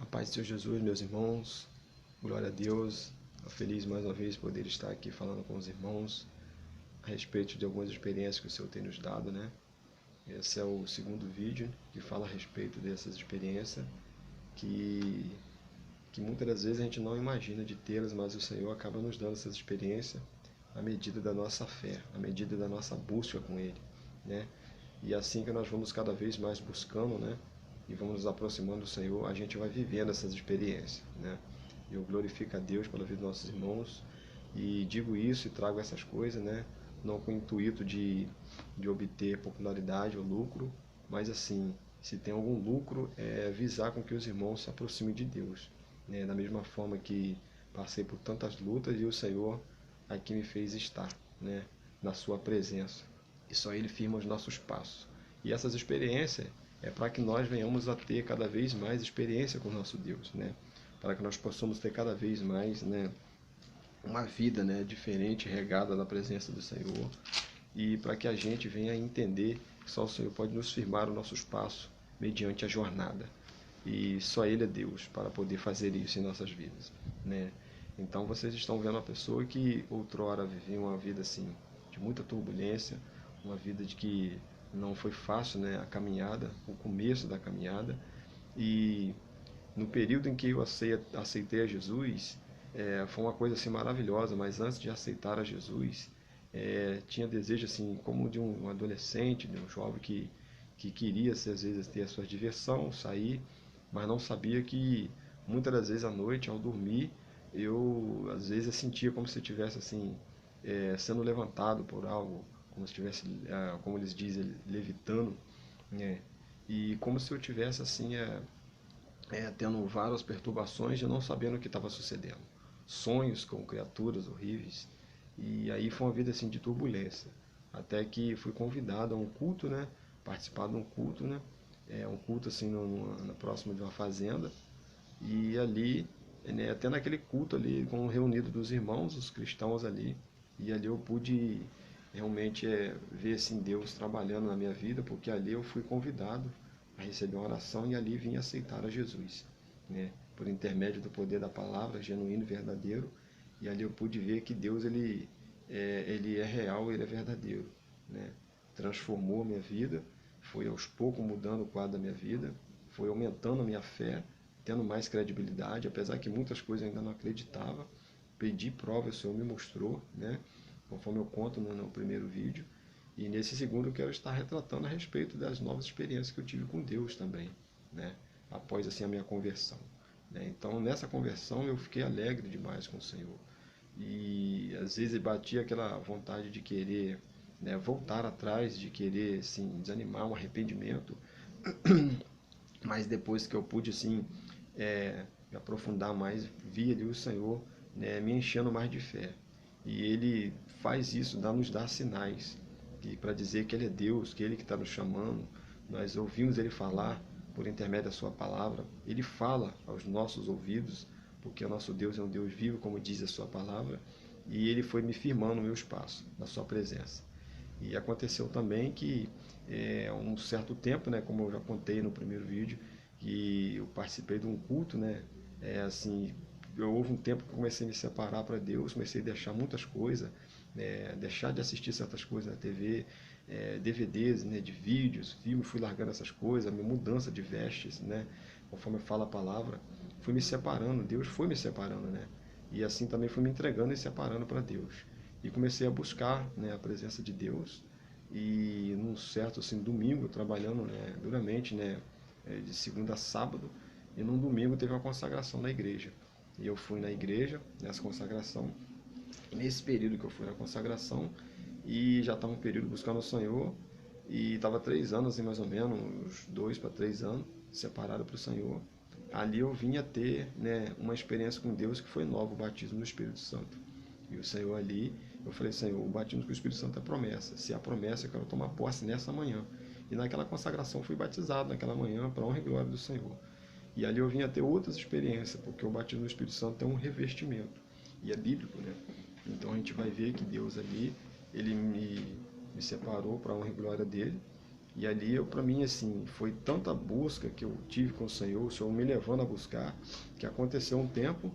A paz de Senhor Jesus, meus irmãos, glória a Deus, feliz mais uma vez poder estar aqui falando com os irmãos a respeito de algumas experiências que o Senhor tem nos dado, né? Esse é o segundo vídeo que fala a respeito dessas experiências que muitas das vezes a gente não imagina de tê-las, mas o Senhor acaba nos dando essas experiências à medida da nossa fé, à medida da nossa busca com Ele, né? E assim que nós vamos cada vez mais buscando, né? E vamos nos aproximando do Senhor, a gente vai vivendo essas experiências, né? Eu glorifico a Deus pela vida dos nossos irmãos e digo isso e trago essas coisas, né? Não com o intuito de obter popularidade ou lucro, mas assim, se tem algum lucro, é visar com que os irmãos se aproximem de Deus, né? Da mesma forma que passei por tantas lutas e o Senhor aqui me fez estar, né? Na sua presença. E só Ele firma os nossos passos. E essas experiências é para que nós venhamos a ter cada vez mais experiência com o nosso Deus, né? Para que nós possamos ter cada vez mais, né, uma vida, né, diferente, regada na presença do Senhor, e para que a gente venha a entender que só o Senhor pode nos firmar os nossos passos mediante a jornada. E só Ele é Deus para poder fazer isso em nossas vidas, né? Então vocês estão vendo uma pessoa que outrora vivia uma vida assim de muita turbulência, uma vida de que não foi fácil, né, a caminhada, o começo da caminhada. E no período em que eu aceitei a Jesus, foi uma coisa assim maravilhosa, mas antes de aceitar a Jesus, tinha desejo assim como de um adolescente, de um jovem que queria às vezes ter a sua diversão, sair, mas não sabia que muitas das vezes à noite, ao dormir, eu às vezes sentia como se eu estivesse assim, sendo levantado por algo, como se estivesse, como eles dizem, levitando, né? E como se eu tivesse assim, tendo várias perturbações e não sabendo o que estava sucedendo. Sonhos com criaturas horríveis. E aí foi uma vida assim de turbulência. Até que fui convidado a um culto, né? Participar de um culto, né? Um culto assim próximo de uma fazenda. E ali, né, até naquele culto ali, com o reunido dos irmãos, os cristãos ali. E ali eu pude realmente ver assim, Deus trabalhando na minha vida, porque ali eu fui convidado a receber uma oração e ali vim aceitar a Jesus, né? Por intermédio do poder da palavra, genuíno e verdadeiro. E ali eu pude ver que Deus ele é real, ele é verdadeiro, né? Transformou a minha vida, foi aos poucos mudando o quadro da minha vida, foi aumentando a minha fé, tendo mais credibilidade, apesar que muitas coisas eu ainda não acreditava. Pedi prova, o Senhor me mostrou, né? Conforme eu conto no primeiro vídeo. E nesse segundo eu quero estar retratando a respeito das novas experiências que eu tive com Deus também, né? Após assim a minha conversão, né? Então nessa conversão eu fiquei alegre demais com o Senhor. E às vezes batia aquela vontade de querer, né, voltar atrás, de querer assim, desanimar, um arrependimento. Mas depois que eu pude assim, me aprofundar mais, vi ali o Senhor, né, me enchendo mais de fé. E Ele faz isso, nos dá sinais para dizer que Ele é Deus, que Ele que está nos chamando. Nós ouvimos Ele falar por intermédio da Sua palavra. Ele fala aos nossos ouvidos, porque o nosso Deus é um Deus vivo, como diz a Sua palavra. E Ele foi me firmando o meu espaço, na Sua presença. E aconteceu também que um certo tempo, né, como eu já contei no primeiro vídeo, que eu participei de um culto, né, assim, houve um tempo que eu comecei a me separar para Deus, comecei a deixar muitas coisas, deixar de assistir certas coisas na TV, DVDs, né, de vídeos, filmes, fui largando essas coisas, a minha mudança de vestes, né, conforme fala a palavra, fui me separando, Deus foi me separando, né, e assim também fui me entregando e separando para Deus. E comecei a buscar, né, a presença de Deus. E num certo assim, domingo, trabalhando, né, duramente, né, de segunda a sábado, e num domingo teve uma consagração na igreja. E eu fui na igreja, nessa consagração, e nesse período que eu fui na consagração, e já estava um período buscando o Senhor, e estava 3 anos, assim, mais ou menos, uns 2 para 3 anos, separado para o Senhor. Ali eu vinha ter, né, uma experiência com Deus que foi nova, o batismo no Espírito Santo. E o Senhor ali, eu falei, Senhor, o batismo com o Espírito Santo é promessa. Se é promessa, eu quero tomar posse nessa manhã. E naquela consagração fui batizado naquela manhã, para a honra e glória do Senhor. E ali eu vim a ter outras experiências, porque o batismo no Espírito Santo é um revestimento. E é bíblico, né? Então a gente vai ver que Deus ali, Ele me separou para a honra e glória dele. E ali, para mim, assim, foi tanta busca que eu tive com o Senhor me levando a buscar, que aconteceu um tempo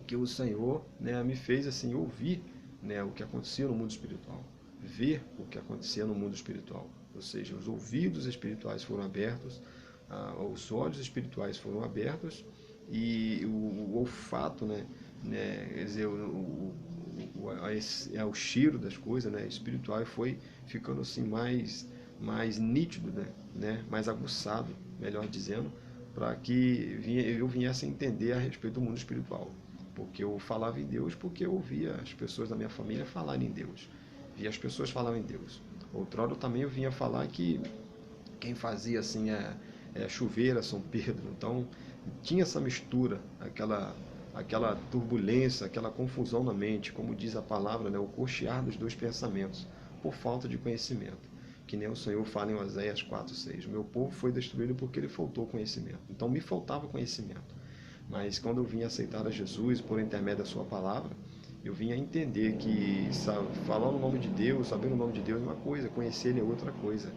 que o Senhor, né, me fez assim ouvir, né, o que acontecia no mundo espiritual, ver o que acontecia no mundo espiritual. Ou seja, os ouvidos espirituais foram abertos, os olhos espirituais foram abertos e o olfato, quer dizer, o cheiro das coisas, né, espiritual, foi ficando assim mais nítido, mais aguçado, melhor dizendo, para que eu viesse a entender a respeito do mundo espiritual. Porque eu falava em Deus porque eu ouvia as pessoas da minha família falarem em Deus. Via as pessoas falarem em Deus. Outrora também eu vinha falar que quem fazia assim chover a São Pedro. Então tinha essa mistura, aquela turbulência, aquela confusão na mente, como diz a palavra, né, o cochear dos dois pensamentos, por falta de conhecimento. Que nem o Senhor fala em Oséias 4:6. O meu povo foi destruído porque lhe faltou conhecimento. Então me faltava conhecimento. Mas quando eu vim aceitar a Jesus por intermédio da sua palavra, eu vim a entender que falar no nome de Deus, saber o nome de Deus é uma coisa, conhecer Ele é outra coisa.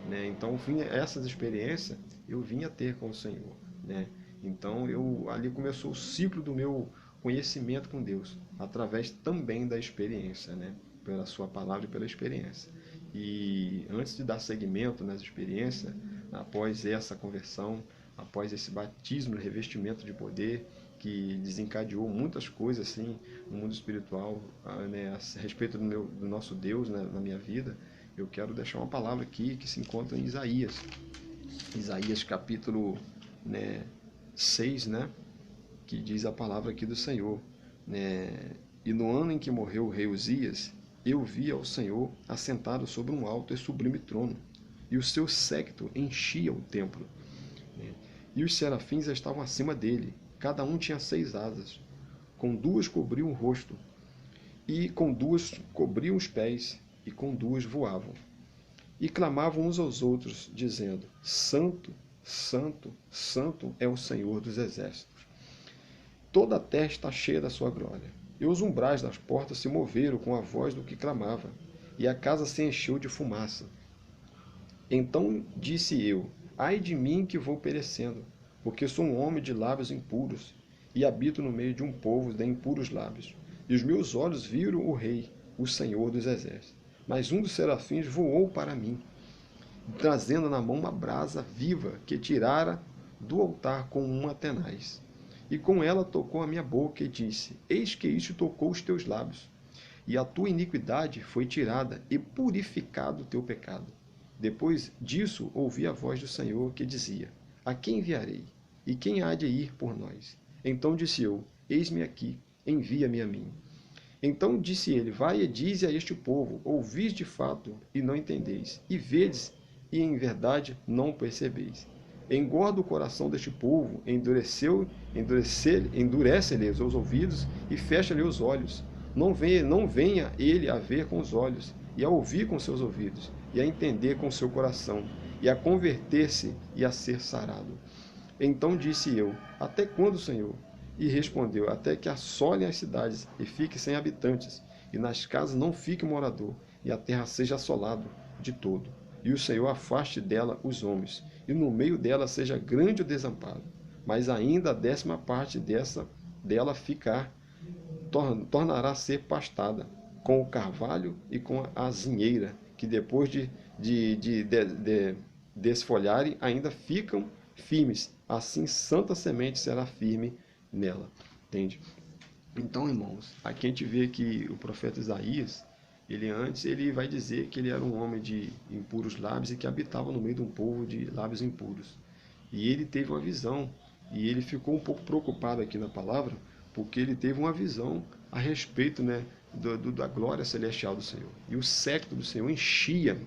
Né? Então, essas experiências eu vim a ter com o Senhor. Né? Então, ali começou o ciclo do meu conhecimento com Deus, através também da experiência, né? Pela sua palavra e pela experiência. E antes de dar seguimento nas experiências, após essa conversão, após esse batismo, revestimento de poder, que desencadeou muitas coisas assim no mundo espiritual, né, a respeito do nosso Deus, né, na minha vida, eu quero deixar uma palavra aqui que se encontra em Isaías. Isaías capítulo, 6, né, que diz a palavra aqui do Senhor. Né, e no ano em que morreu o rei Uzias, eu vi ao Senhor assentado sobre um alto e sublime trono, e o seu séquito enchia o templo. E os serafins estavam acima dele, cada um tinha 6 asas. Com 2 cobriam o rosto, e com 2 cobriam os pés, e com 2 voavam. E clamavam uns aos outros, dizendo: Santo, Santo, Santo é o Senhor dos exércitos. Toda a terra está cheia da sua glória. E os umbrais das portas se moveram com a voz do que clamava, e a casa se encheu de fumaça. Então disse eu: Ai de mim que vou perecendo, porque sou um homem de lábios impuros, e habito no meio de um povo de impuros lábios. E os meus olhos viram o Rei, o Senhor dos exércitos. Mas um dos serafins voou para mim, trazendo na mão uma brasa viva que tirara do altar com uma tenaz. E com ela tocou a minha boca e disse: Eis que isto tocou os teus lábios, e a tua iniquidade foi tirada, e purificado o teu pecado. Depois disso ouvi a voz do Senhor que dizia: A quem enviarei? E quem há de ir por nós? Então disse eu: Eis-me aqui, envia-me a mim. Então disse ele: Vai e dize a este povo: Ouvis de fato e não entendeis, e vedes e em verdade não percebeis. Engorda o coração deste povo, endurece-lhes os ouvidos e fecha-lhe os olhos. Não venha ele a ver com os olhos, e a ouvir com seus ouvidos, e a entender com seu coração, e a converter-se e a ser sarado. Então disse eu: Até quando, Senhor? E respondeu: Até que assolem as cidades e fique sem habitantes, e nas casas não fique morador, e a terra seja assolada de todo. E o Senhor afaste dela os homens, e no meio dela seja grande o desamparo. Mas ainda a 10ª parte dela ficar, tornará a ser pastada, com o carvalho e com a azinheira, que depois de desfolharem ainda ficam firmes. Assim santa semente será firme nela. Entende? Então, irmãos, aqui a gente vê que o profeta Isaías, ele vai dizer que ele era um homem de impuros lábios e que habitava no meio de um povo de lábios impuros. E ele teve uma visão, e ele ficou um pouco preocupado aqui na palavra, porque ele teve uma visão a respeito, da glória celestial do Senhor. E o séquito do Senhor enchia,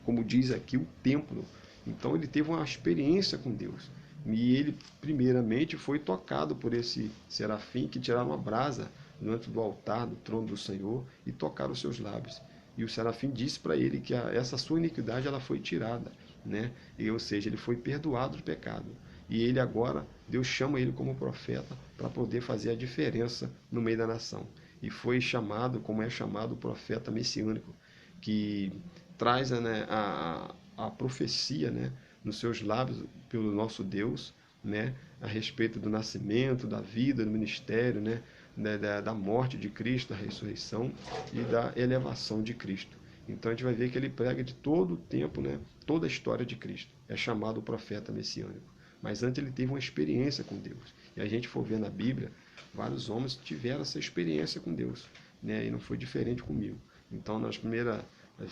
como diz aqui, o templo. Então ele teve uma experiência com Deus. E ele, primeiramente, foi tocado por esse serafim que tiraram uma brasa dentro do altar, do trono do Senhor, e tocaram os seus lábios. E o serafim disse para ele que essa sua iniquidade ela foi tirada, ou seja, ele foi perdoado do pecado. E ele agora, Deus chama ele como profeta para poder fazer a diferença no meio da nação. E foi chamado, como é chamado, o profeta messiânico, que traz a profecia, né, nos seus lábios pelo nosso Deus, né, a respeito do nascimento, da vida, do ministério, né, da morte de Cristo, da ressurreição e da elevação de Cristo. Então a gente vai ver que ele prega de todo o tempo, né, toda a história de Cristo. É chamado o profeta messiânico. Mas antes ele teve uma experiência com Deus. E a gente for ver na Bíblia, vários homens tiveram essa experiência com Deus, né, e não foi diferente comigo. Então nas primeiras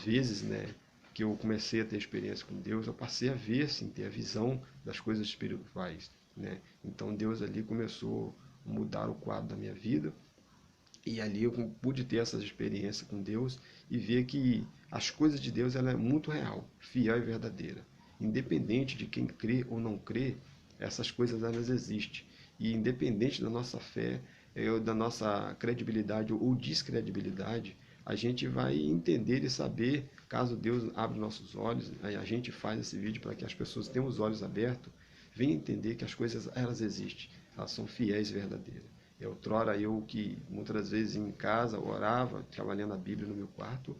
vezes, né, que eu comecei a ter experiência com Deus, eu passei a ver, assim, ter a visão das coisas espirituais, né? Então Deus ali começou a mudar o quadro da minha vida, e ali eu pude ter essas experiências com Deus e ver que as coisas de Deus ela é muito real, fiel e verdadeira. Independente de quem crê ou não crê, essas coisas elas existem. E independente da nossa fé, da nossa credibilidade ou descredibilidade, a gente vai entender e saber, caso Deus abra nossos olhos, a gente faz esse vídeo para que as pessoas tenham os olhos abertos, venham entender que as coisas elas existem, elas são fiéis e verdadeiras. Outrora eu que muitas das vezes em casa orava, ficava lendo a Bíblia no meu quarto,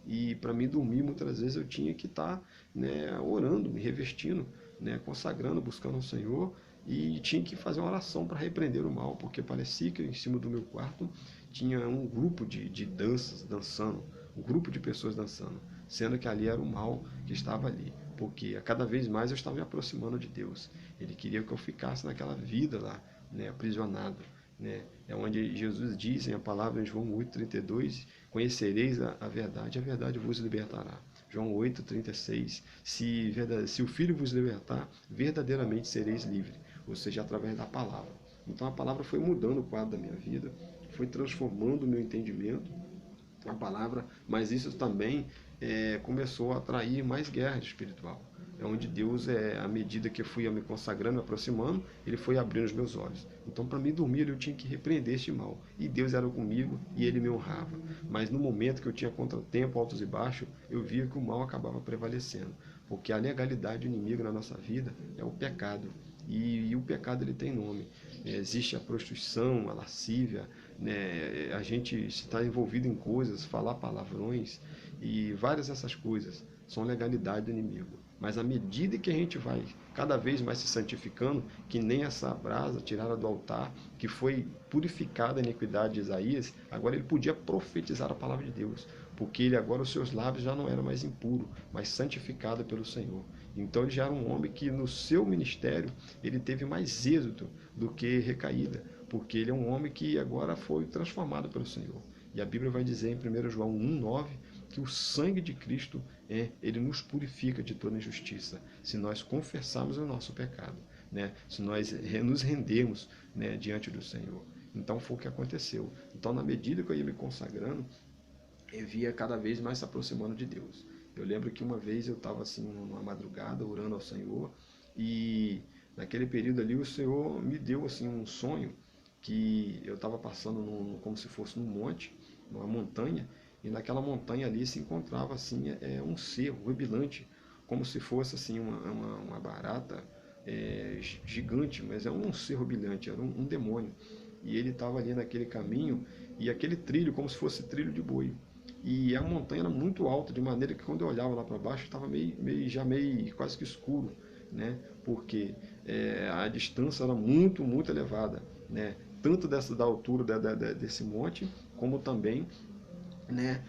e para mim dormir muitas vezes eu tinha que estar, né, orando, me revestindo, né, consagrando, buscando o Senhor, e tinha que fazer uma oração para repreender o mal, porque parecia que em cima do meu quarto tinha um grupo de danças dançando, um grupo de pessoas dançando, sendo que ali era o mal que estava ali, porque a cada vez mais eu estava me aproximando de Deus. Ele queria que eu ficasse naquela vida lá, né, aprisionado. Né? É onde Jesus diz em a palavra em João 8,32, conhecereis a verdade vos libertará. João 8,36, se o Filho vos libertar, verdadeiramente sereis livres, ou seja, através da palavra. Então a palavra foi mudando o quadro da minha vida, foi transformando o meu entendimento, a palavra, mas isso também começou a atrair mais guerra espiritual. É onde Deus, à medida que eu fui me consagrando, me aproximando, ele foi abrindo os meus olhos. Então, para mim dormir, eu tinha que repreender este mal. E Deus era comigo e ele me honrava. Mas no momento que eu tinha contratempo, altos e baixos, eu via que o mal acabava prevalecendo. Porque a legalidade do inimigo na nossa vida é o pecado. E o pecado ele tem nome. Existe a prostituição, a lascívia, né? A gente está envolvido em coisas, falar palavrões e várias dessas coisas são legalidade do inimigo. Mas à medida que a gente vai cada vez mais se santificando, que nem essa brasa tirada do altar, que foi purificada a iniquidade de Isaías, agora ele podia profetizar a palavra de Deus, porque ele agora os seus lábios já não eram mais impuros, mas santificado pelo Senhor. Então ele já era um homem que no seu ministério ele teve mais êxito do que recaída, porque ele é um homem que agora foi transformado pelo Senhor. E a Bíblia vai dizer em 1 João 1,9 que o sangue de Cristo ele nos purifica de toda injustiça, se nós confessarmos o nosso pecado, né? Se nós nos rendermos, né, diante do Senhor. Então foi o que aconteceu. Então, na medida que eu ia me consagrando, eu via cada vez mais se aproximando de Deus. Eu lembro que uma vez eu estava assim, numa madrugada, orando ao Senhor, e naquele período ali o Senhor me deu assim um sonho, que eu estava passando como se fosse num monte, numa montanha, e naquela montanha ali se encontrava assim um ser rubilante, como se fosse assim uma barata gigante, mas é um ser rubilante, era um demônio. E ele estava ali naquele caminho, e aquele trilho como se fosse trilho de boi. E a montanha era muito alta, de maneira que quando eu olhava lá para baixo estava já meio quase que escuro, né? Porque a distância era muito, muito elevada, né? Tanto da altura desse monte, como também, né,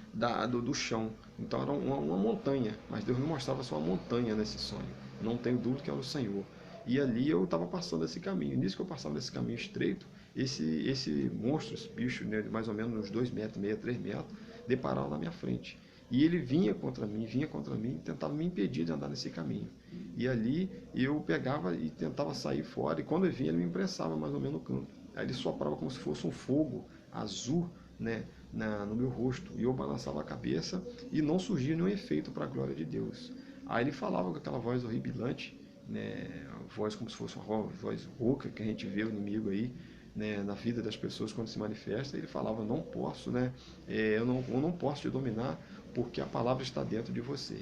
do chão. Então era uma montanha, mas Deus me mostrava só uma montanha nesse sonho. Não tenho dúvida que era o Senhor. E ali eu estava passando esse caminho. Nisso que eu passava nesse caminho estreito, esse monstro, esse bicho, né, de mais ou menos uns 2 metros, meio, 3 metros, deparava na minha frente. E ele vinha contra mim, e tentava me impedir de andar nesse caminho. E ali eu pegava e tentava sair fora, e quando ele vinha, ele me imprensava mais ou menos no canto. Aí ele soprava como se fosse um fogo azul, né, no meu rosto, e eu balançava a cabeça e não surgia nenhum efeito para a glória de Deus. Aí ele falava com aquela voz horripilante, né, a voz como se fosse uma voz rouca que a gente vê o inimigo aí, né, na vida das pessoas quando se manifesta. Ele falava: não posso, né, eu não posso te dominar, porque a palavra está dentro de você.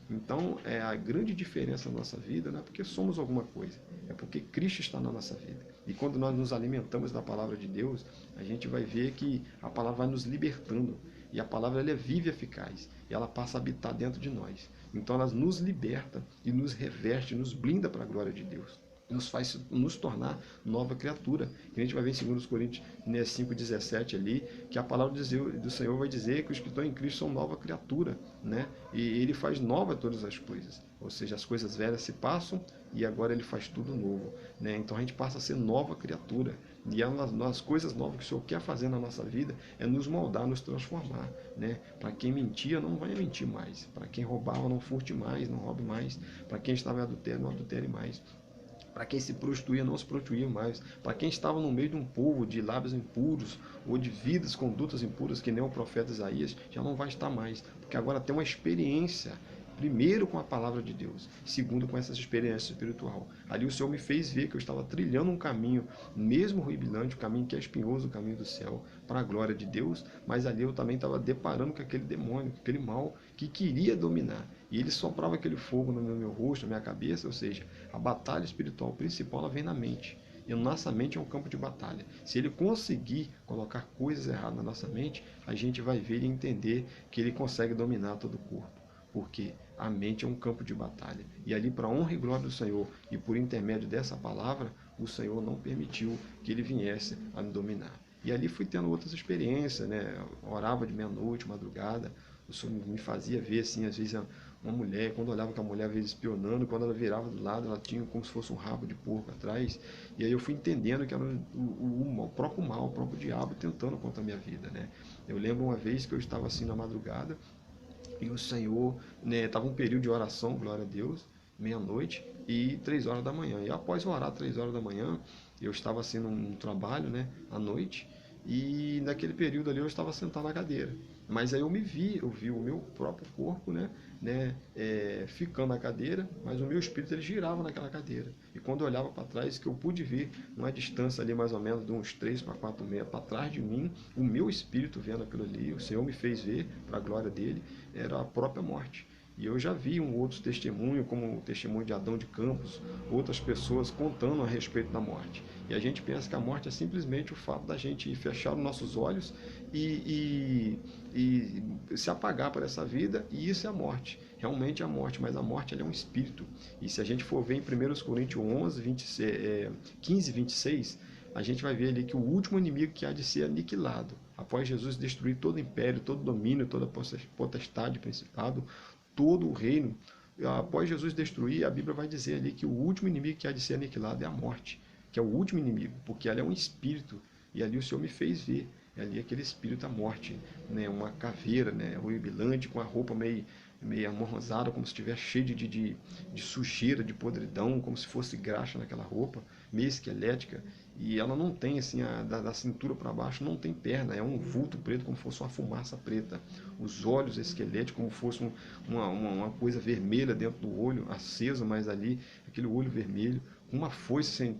Então, a grande diferença na nossa vida não é porque somos alguma coisa, é porque Cristo está na nossa vida. E quando nós nos alimentamos da palavra de Deus, a gente vai ver que a palavra vai nos libertando. E a palavra ela é viva e eficaz. E ela passa a habitar dentro de nós. Então ela nos liberta e nos reveste, nos blinda para a glória de Deus. Nos faz nos tornar nova criatura. E a gente vai ver em 2 Coríntios 5,17 ali, que a palavra do Senhor vai dizer que os que estão em Cristo são nova criatura, né? E ele faz nova todas as coisas. Ou seja, as coisas velhas se passam e agora ele faz tudo novo, né? Então a gente passa a ser nova criatura. E as coisas novas que o Senhor quer fazer na nossa vida é nos moldar, nos transformar, né? Para quem mentia, não vai mentir mais. Para quem roubava, não furte mais, não roube mais. Para quem estava em adultério, não adultere mais. Para quem se prostituía, não se prostituía mais. Para quem estava no meio de um povo de lábios impuros ou de vidas, condutas impuras, que nem o profeta Isaías, já não vai estar mais. Porque agora tem uma experiência, primeiro com a palavra de Deus, segundo com essa experiência espiritual. Ali o Senhor me fez ver que eu estava trilhando um caminho, mesmo ruibilante, um caminho que é espinhoso, o caminho do céu, para a glória de Deus, mas ali eu também estava deparando com aquele demônio, com aquele mal que queria dominar. E ele soprava aquele fogo no meu rosto, na minha cabeça, ou seja, a batalha espiritual principal ela vem na mente. E a nossa mente é um campo de batalha. Se ele conseguir colocar coisas erradas na nossa mente, a gente vai ver e entender que ele consegue dominar todo o corpo. Porque a mente é um campo de batalha. E ali, para a honra e glória do Senhor, e por intermédio dessa palavra, o Senhor não permitiu que ele viesse a me dominar. E ali fui tendo outras experiências, né? Eu orava de meia-noite, madrugada. O Senhor me fazia ver, assim, às vezes, uma mulher, quando eu olhava que a mulher, às vezes, espionando, quando ela virava do lado, ela tinha como se fosse um rabo de porco atrás. E aí eu fui entendendo que era o próprio mal, o próprio diabo tentando contra a minha vida, né? Eu lembro uma vez que eu estava assim na madrugada, e o Senhor, né, estava um período de oração, glória a Deus, meia-noite e 3 horas da manhã. E após orar 3 horas da manhã, eu estava assim num trabalho, né, à noite, e naquele período ali eu estava sentado na cadeira. Mas aí eu vi o meu próprio corpo, ficando na cadeira, mas o meu espírito ele girava naquela cadeira. E quando eu olhava para trás, que eu pude ver uma distância ali mais ou menos de uns 3 para 4 metros para trás de mim, o meu espírito vendo aquilo ali, o Senhor me fez ver, para a glória dele, era a própria morte. E eu já vi um outro testemunho, como o testemunho de Adão de Campos, outras pessoas contando a respeito da morte. E a gente pensa que a morte é simplesmente o fato da gente fechar os nossos olhos e se apagar por essa vida, e isso é a morte. Realmente é a morte, mas a morte ela é um espírito. E se a gente for ver em 1 Coríntios 15, 26, a gente vai ver ali que o último inimigo que há de ser aniquilado, após Jesus destruir todo o império, todo o domínio, toda a potestade, principado, todo o reino, após Jesus destruir, a Bíblia vai dizer ali que o último inimigo que há de ser aniquilado é a morte, que é o último inimigo, porque ela é um espírito, e ali o Senhor me fez ver, ali aquele espírito da morte, né, uma caveira, né, ruibilante, com a roupa meio amorrosada, como se estivesse cheio de sujeira, de podridão, como se fosse graxa naquela roupa, meio esquelética, e ela não tem, assim, da cintura para baixo, não tem perna, é um vulto preto, como se fosse uma fumaça preta. Os olhos esqueléticos, como se fosse uma coisa vermelha dentro do olho, acesa, mas ali, aquele olho vermelho, com uma foice,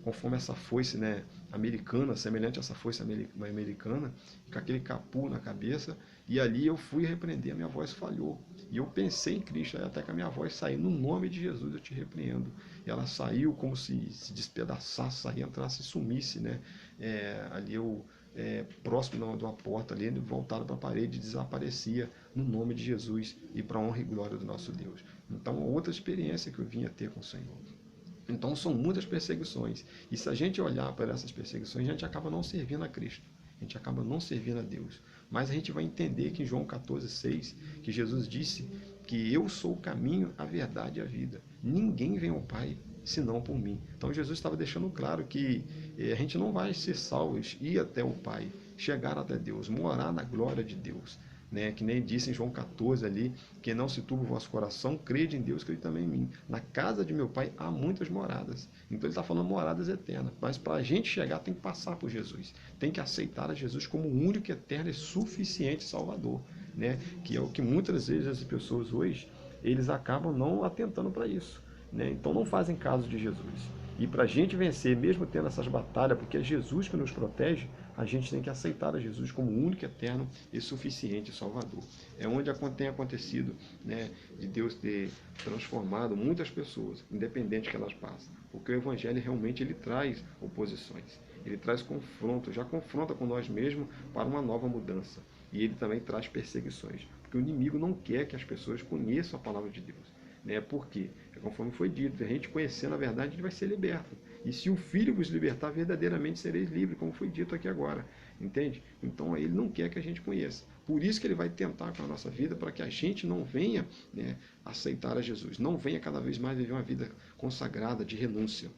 conforme essa foice, né, americana, semelhante a essa foice americana, com aquele capu na cabeça, e ali eu fui repreender, a minha voz falhou. E eu pensei em Cristo, até que a minha voz saiu, no nome de Jesus eu te repreendo. E ela saiu como se despedaçasse, saía, entrasse e sumisse, né? Ali eu, próximo de uma porta ali, voltado para a parede, desaparecia no nome de Jesus e para a honra e glória do nosso Deus. Então, outra experiência que eu vinha ter com o Senhor. Então, são muitas perseguições. E se a gente olhar para essas perseguições, a gente acaba não servindo a Cristo. A gente acaba não servindo a Deus. Mas a gente vai entender que em João 14,6, que Jesus disse que eu sou o caminho, a verdade e a vida. Ninguém vem ao Pai senão por mim. Então Jesus estava deixando claro que a gente não vai ser salvos, ir até o Pai, chegar até Deus, morar na glória de Deus. Né, que nem disse em João 14 ali, que não se turbe o vosso coração, crede em Deus, crede também em mim. Na casa de meu Pai há muitas moradas. Então ele está falando moradas eternas. Mas para a gente chegar tem que passar por Jesus. Tem que aceitar a Jesus como o único, eterno e suficiente Salvador. Né, que é o que muitas vezes as pessoas hoje, eles acabam não atentando para isso. Né, então não fazem caso de Jesus. E para a gente vencer, mesmo tendo essas batalhas, porque é Jesus que nos protege, a gente tem que aceitar a Jesus como o único, eterno e suficiente Salvador. É onde tem acontecido, né, de Deus ter transformado muitas pessoas, independente que elas passem. Porque o Evangelho realmente ele traz oposições, ele traz confronto, já confronta com nós mesmos para uma nova mudança. e ele também traz perseguições, porque o inimigo não quer que as pessoas conheçam a palavra de Deus. Né? Por quê? Conforme foi dito, a gente conhecendo a verdade, ele vai ser liberto. E se o Filho vos libertar, verdadeiramente sereis livres, como foi dito aqui agora. Entende? Então ele não quer que a gente conheça. Por isso que ele vai tentar com a nossa vida, para que a gente não venha, né, aceitar a Jesus. Não venha cada vez mais viver uma vida consagrada, de renúncia.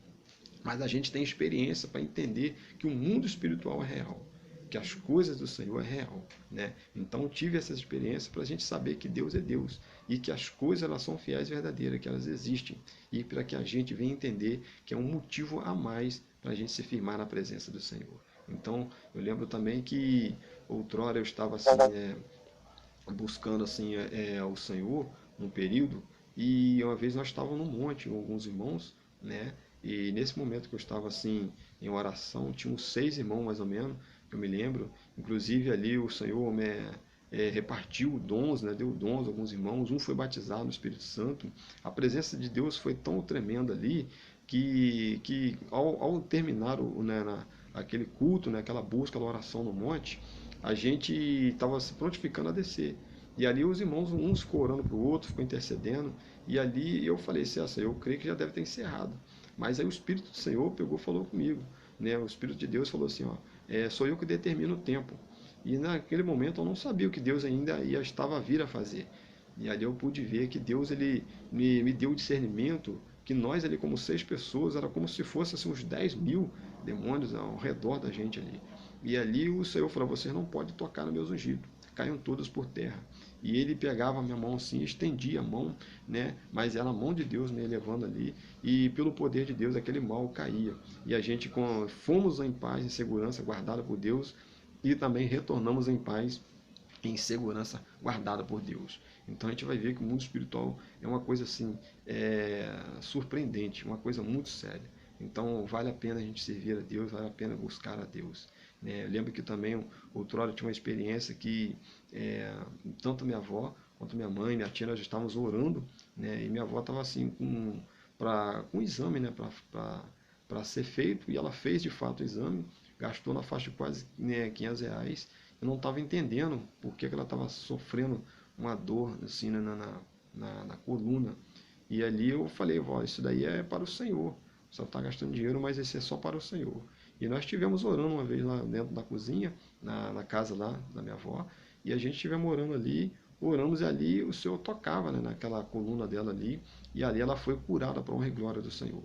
Mas a gente tem experiência para entender que o mundo espiritual é real, que as coisas do Senhor é real, né? Então eu tive essa experiência para a gente saber que Deus é Deus e que as coisas elas são fiéis e verdadeiras, que elas existem, e para que a gente venha entender que é um motivo a mais para a gente se firmar na presença do Senhor. Então eu lembro também que outrora eu estava assim, buscando assim o Senhor num período, e uma vez nós estávamos num monte, alguns irmãos, né? E nesse momento que eu estava assim em oração, tinha uns 6 irmãos mais ou menos, que eu me lembro. Inclusive ali o Senhor repartiu dons, né? Deu dons a alguns irmãos. Um foi batizado no Espírito Santo. A presença de Deus foi tão tremenda ali que ao terminar aquele culto, né? Aquela busca, aquela oração no monte, a gente estava se prontificando a descer. E ali os irmãos, uns ficou orando para o outro, ficou intercedendo. E ali eu falei, César, eu creio que já deve ter encerrado. Mas aí o Espírito do Senhor pegou e falou comigo. Né? O Espírito de Deus falou assim, ó, sou eu que determino o tempo. E naquele momento eu não sabia o que Deus ainda estava a vir a fazer. E ali eu pude ver que Deus ele me deu o discernimento, que nós ali como 6 pessoas, era como se fosse assim, uns 10.000 demônios ao redor da gente ali. E ali o Senhor falou, vocês não podem tocar nos meus ungidos, caiam todos por terra. E ele pegava a minha mão assim, estendia a mão, né? Mas era a mão de Deus me levando ali, e pelo poder de Deus aquele mal caía. E a gente fomos em paz, em segurança, guardada por Deus, e também retornamos em paz, em segurança, guardada por Deus. Então a gente vai ver que o mundo espiritual é uma coisa assim, surpreendente, uma coisa muito séria. Então vale a pena a gente servir a Deus, vale a pena buscar a Deus. Eu lembro que também outrora eu tinha uma experiência que tanto minha avó quanto minha mãe, minha tia, nós estávamos orando, né, e minha avó estava assim com um exame, né, para ser feito, e ela fez de fato o exame, gastou na faixa de quase, né, R$ 500. Eu não estava entendendo por que ela estava sofrendo uma dor assim na coluna. E ali eu falei, vó, isso daí é para o Senhor. Só está gastando dinheiro, mas esse é só para o Senhor. E nós estivemos orando uma vez lá dentro da cozinha, na casa lá da minha avó, e a gente estivemos orando ali, oramos, e ali o Senhor tocava, né, naquela coluna dela ali, e ali ela foi curada para a honra e glória do Senhor.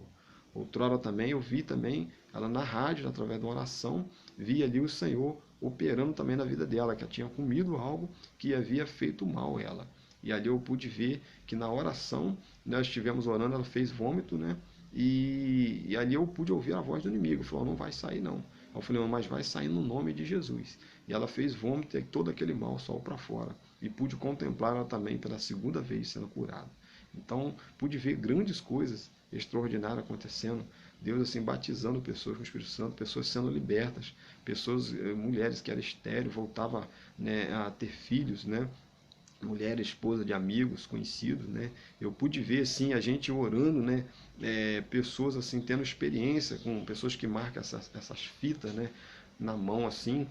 Outrora também, eu vi também, ela na rádio, através de uma oração, vi ali o Senhor operando também na vida dela, que ela tinha comido algo que havia feito mal a ela. E ali eu pude ver que na oração, nós estivemos orando, ela fez vômito, né? E ali eu pude ouvir a voz do inimigo, falou, não vai sair não. Eu falei, não, mas vai sair no nome de Jesus. E ela fez vômito e todo aquele mal saiu para fora. E pude contemplar ela também pela segunda vez sendo curada. Então, pude ver grandes coisas extraordinárias acontecendo. Deus assim batizando pessoas com o Espírito Santo, pessoas sendo libertas, pessoas, mulheres que eram estéril, voltavam, né, a ter filhos, né? Mulher, esposa de amigos, conhecidos, né? Eu pude ver assim a gente orando, né? Pessoas assim tendo experiência com pessoas que marcam essas fitas, né? Na mão assim,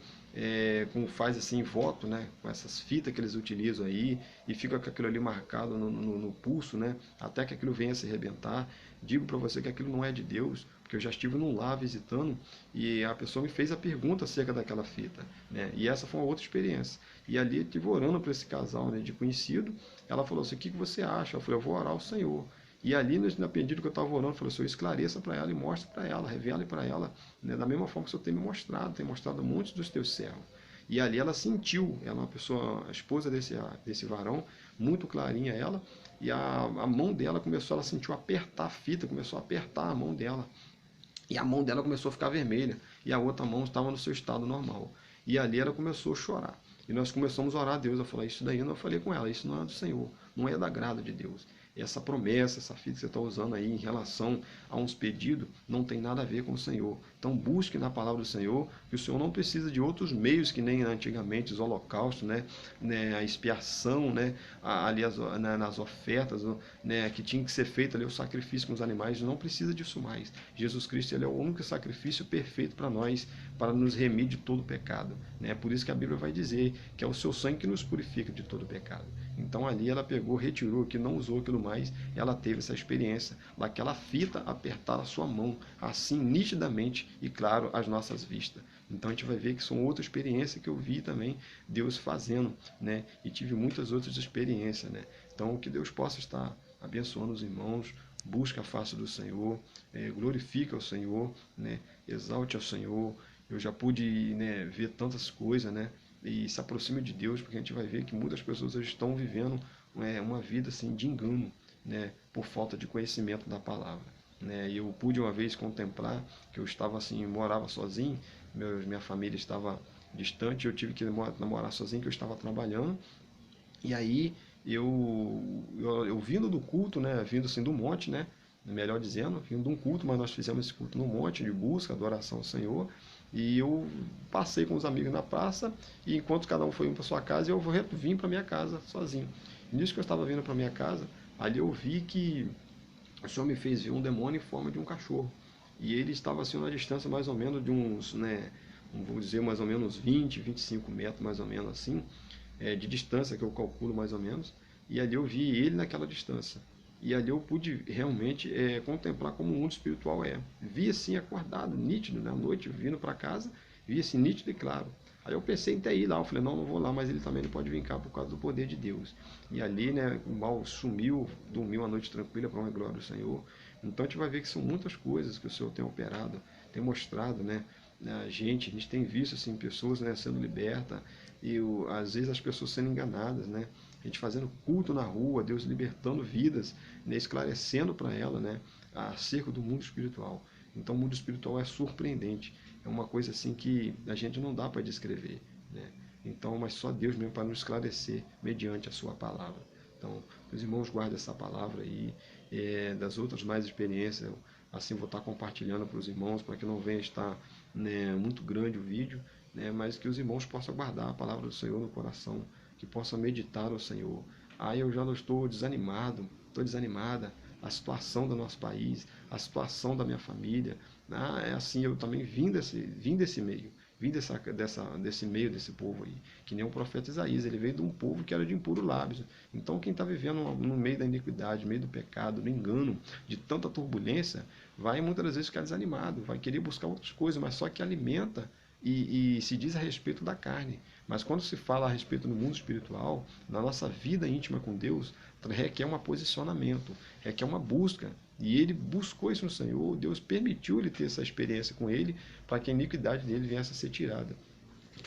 como faz assim voto, né? Com essas fitas que eles utilizam aí, e fica com aquilo ali marcado no pulso, né? Até que aquilo venha a se arrebentar. Digo para você que aquilo não é de Deus, porque eu já estive num lar visitando e a pessoa me fez a pergunta acerca daquela fita, né? E essa foi uma outra experiência. E ali eu estive orando para esse casal, né, de conhecido. Ela falou assim, o que você acha? Eu falei, eu vou orar ao Senhor. E ali, na pedido que eu estava orando, eu falei, Senhor, esclareça para ela e mostre para ela, revele para ela, né, da mesma forma que o Senhor tem mostrado a muitos dos teus servos. E ali ela sentiu, ela é uma pessoa, a esposa desse varão, muito clarinha ela, e a mão dela começou, ela sentiu apertar a fita, começou a apertar a mão dela. E a mão dela começou a ficar vermelha, e a outra mão estava no seu estado normal. E ali ela começou a chorar. E nós começamos a orar a Deus. Eu falei, isso daí eu não falei com ela, isso não é do Senhor, não é da grada de Deus. essa promessa, essa fita que você está usando aí em relação a uns pedidos, não tem nada a ver com o Senhor. Então busque na palavra do Senhor, que o Senhor não precisa de outros meios que nem antigamente os holocaustos, a expiação, ali nas ofertas, que tinha que ser feito ali o sacrifício com os animais, não precisa disso mais. Jesus Cristo, ele é o único sacrifício perfeito para nós, para nos remir de todo pecado. Por isso que a Bíblia vai dizer que é o seu sangue que nos purifica de todo pecado. Então ali ela pegou, retirou, que não usou aquilo mais, ela teve essa experiência daquela fita apertar a sua mão, assim nitidamente e claro às nossas vistas. Então a gente vai ver que são outras experiências que eu vi também Deus fazendo, e tive muitas outras experiências, Então que Deus possa estar abençoando os irmãos, busca a face do Senhor, glorifica o Senhor, exalte ao Senhor. Eu já pude ver tantas coisas, e se aproxime de Deus, porque a gente vai ver que muitas pessoas estão vivendo uma vida assim, de engano, por falta de conhecimento da palavra. Eu pude uma vez contemplar que eu estava assim, morava sozinho, minha família estava distante, eu tive que morar sozinho, que eu estava trabalhando, e aí eu vindo do culto, vindo assim do monte, melhor dizendo, vindo de um culto, mas nós fizemos esse culto no monte de busca, adoração ao Senhor, e eu passei com os amigos na praça, e enquanto cada um foi para sua casa, eu vim para minha casa sozinho. E nisso que eu estava vindo para minha casa, ali eu vi que o Senhor me fez ver um demônio em forma de um cachorro. E ele estava assim, uma distância mais ou menos de uns, vou dizer mais ou menos 20, 25 metros mais ou menos assim, de distância que eu calculo mais ou menos. E ali eu vi ele naquela distância. E ali eu pude realmente contemplar como o mundo espiritual é. Vi assim acordado, nítido, à noite, vindo para casa, vi assim nítido e claro. Aí eu pensei em até ir lá, eu falei, não vou lá, mas ele também não pode vir cá por causa do poder de Deus. E ali, o mal sumiu, dormiu a noite tranquila para uma glória do Senhor. Então a gente vai ver que são muitas coisas que o Senhor tem operado, tem mostrado, a gente tem visto assim, pessoas sendo libertas, e às vezes as pessoas sendo enganadas, a gente fazendo culto na rua, Deus libertando vidas, esclarecendo para ela, acerca do mundo espiritual. Então o mundo espiritual é surpreendente, é uma coisa assim que a gente não dá para descrever, Então, mas só Deus mesmo para nos esclarecer mediante a sua palavra. Então, os irmãos guardem essa palavra aí, das outras mais experiências, assim vou estar compartilhando para os irmãos, para que não venha estar muito grande o vídeo, mas que os irmãos possam guardar a palavra do Senhor no coração, que possam meditar no Senhor. Eu já não estou desanimado, estou desanimada, a situação do nosso país, a situação da minha família, é assim, eu também vim desse meio, vim desse meio desse povo aí, que nem o profeta Isaías, ele veio de um povo que era de impuros lábios. Então quem está vivendo no meio da iniquidade, no meio do pecado, do engano, de tanta turbulência, vai muitas vezes ficar desanimado, vai querer buscar outras coisas, mas só que alimenta e se diz a respeito da carne. Mas quando se fala a respeito do mundo espiritual, na nossa vida íntima com Deus, requer um posicionamento, requer uma busca. E ele buscou isso no Senhor, Deus permitiu ele ter essa experiência com ele, para que a iniquidade dele viesse a ser tirada.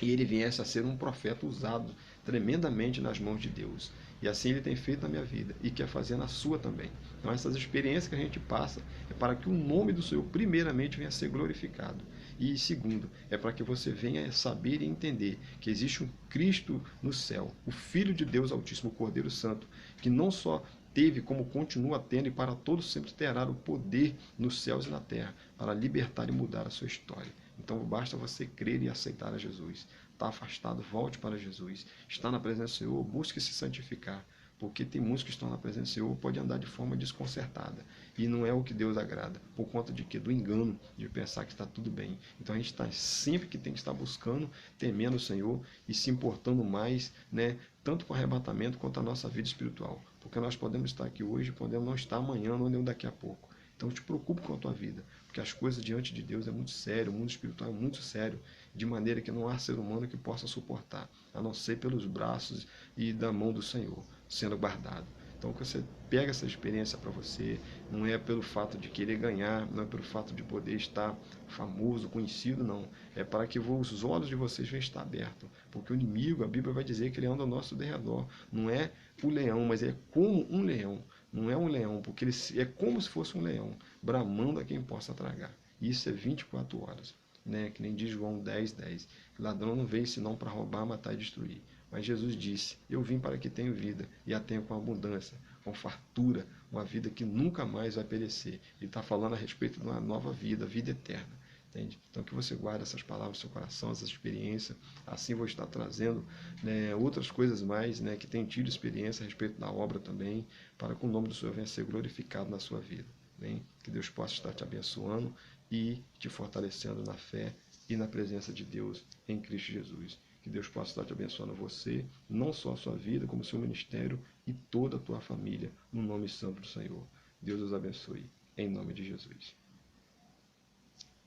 E ele viesse a ser um profeta usado tremendamente nas mãos de Deus. E assim ele tem feito na minha vida e quer fazer na sua também. Então essas experiências que a gente passa é para que o nome do Senhor primeiramente venha a ser glorificado. E segundo, é para que você venha saber e entender que existe um Cristo no céu, o Filho de Deus Altíssimo, o Cordeiro Santo, que não só teve, como continua tendo e para todos sempre terá o poder nos céus e na terra para libertar e mudar a sua história. Então basta você crer e aceitar a Jesus. Está afastado, volte para Jesus. Está na presença do Senhor, busque se santificar. Porque tem muitos que estão na presença do Senhor, pode andar de forma desconcertada. E não é o que Deus agrada. Por conta de quê? Do engano, de pensar que está tudo bem. Então a gente está sempre que tem que estar buscando, temendo o Senhor e se importando mais, tanto com o arrebatamento quanto a nossa vida espiritual. Porque nós podemos estar aqui hoje, podemos não estar amanhã, ou nem daqui a pouco. Então te preocupe com a tua vida, porque as coisas diante de Deus é muito sério, o mundo espiritual é muito sério, de maneira que não há ser humano que possa suportar, a não ser pelos braços e da mão do Senhor, sendo guardado. Então que você pega essa experiência para você, não é pelo fato de querer ganhar, não é pelo fato de poder estar famoso, conhecido, não. É para que os olhos de vocês venham estar abertos, porque o inimigo, a Bíblia vai dizer que ele anda ao nosso derredor, não é o leão, mas é como um leão. Não é um leão, porque ele é como se fosse um leão, bramando a quem possa tragar. Isso é 24 horas, que nem diz João 10:10. Ladrão não veio senão para roubar, matar e destruir. Mas Jesus disse, eu vim para que tenham vida, e a tenham com abundância, com fartura, uma vida que nunca mais vai perecer. Ele está falando a respeito de uma nova vida, vida eterna. Entende? Então que você guarde essas palavras no seu coração, essa experiência. Assim vou estar trazendo, né, outras coisas mais, né, que tenham tido experiência a respeito da obra também, para que o nome do Senhor venha a ser glorificado na sua vida. Bem? Que Deus possa estar te abençoando e te fortalecendo na fé e na presença de Deus em Cristo Jesus. Que Deus possa estar te abençoando você, não só a sua vida, como o seu ministério e toda a tua família, no nome santo do Senhor. Deus os abençoe, em nome de Jesus.